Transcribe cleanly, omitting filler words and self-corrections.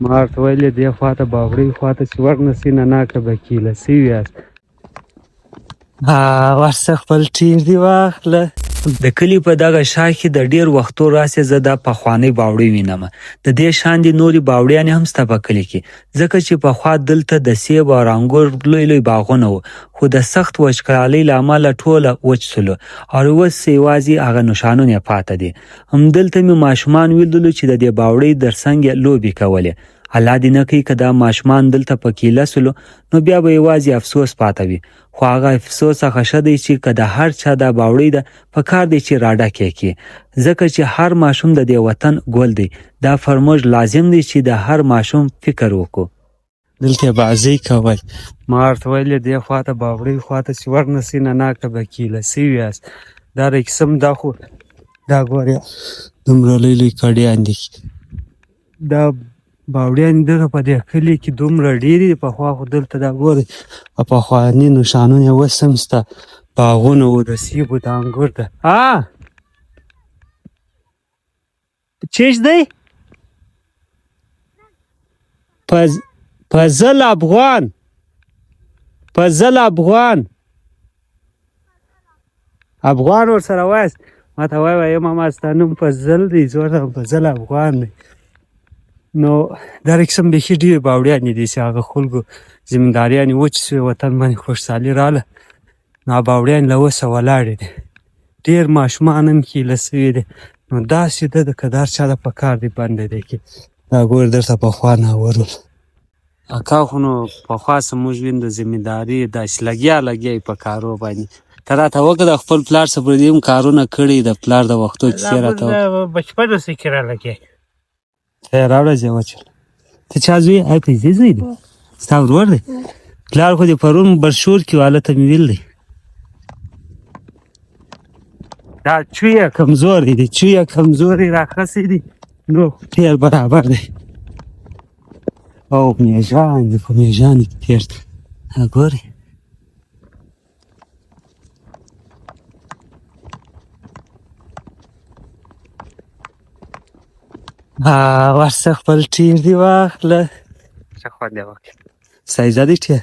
ما ورته ویلې دې خواته باغړۍ خواته چې ورنسئ نناکه به کیله سوي یاست. ورڅه خپل ټیر دې واخله. د کلي په دغه شا کې د ډېر وختو راسې زه دا پخوانۍ باوړۍ وینم. د دې شاندې نورې باوړیانې هم شته په کلي کې، ځکه چې پخوا دلته د سیب او انګور لوی لوی باغونه وو، خو د سخت وچکالۍ له امله ټوله وچ سولو او اوس یوازې هغه نښانونه پاته دي. همدلته مې ماشومان ولیدلو چې د دې باوړۍ ترڅنګ یې لوبې کولې. الله دې نه کوي که دا ماشومان دلته په کیله سولو نو بیا به یوازې افسوس پاته وي، خو هغه افسوس څخه ښه دی چې که د هر چا دا باوړۍ ده په کار دی چې راډکه یې کړي، ځکه چې هر ماشوم د دې وطن ګل دی. دا پر موږ لازم دی چې د هر ماشوم فکر وکړو. دلته بازۍ کول. ما ورته ویلې دې خواته باوړۍ خواته چې ورنسئ نناکه به کیله سوي یاست. دا رقسم دا خو دا ګورې دومره لوی لوی کډیان دي. دا باوړیانې دغه په دې کلي کې دومره ډېرې دي. پخوا خو دلته دا ګورئ پخواني نښانونه اوس هم شته، باغونه وو د سیبو د انګور د چیش دی فضل افغان افغان ورسره وایست. ما ته وایه ماما ستا نوم فضل دی، زه ورته فضل افغان دی. نو دا رقسم بیخي ډېرې باوړیانې دي چې هغه خلکو زمینداریانې وچې شوې، وطن باندې خوشحالي راغله، نو باوړیانې له اوسه ولاړې دي. ډېر ماشومان هم کیله سوي دي. نو داسې ده که د هر چا د په کار دی بنده دی کې. دا ګور درته پخوا ناور ول اکا خو نو پخوا څه موږ وینو د زمینداري داسې لګیا یې په کارو باندې. ته راته وکړه د خپل پلار څه پر دې هم کارونه کړي د پلار د وختو کیسې راته وکړه. بچپن اوسې کې رالګیا راوړه چې وچل. ته چا زوی ای پیسې زوی دی ستا ورور دی؟ پلار خو دې پرون برشور کې هلته مې ویل دی. دا چویه کمزوری دی، چویه کمزوری راخسی دی، نو ډېر برابر دی. او میژان دی، په میژان کې تېر دی. ګورې ورڅه خپل ټیر دې واخله. ښه خوند یې وکړ. سایزه دی ټیر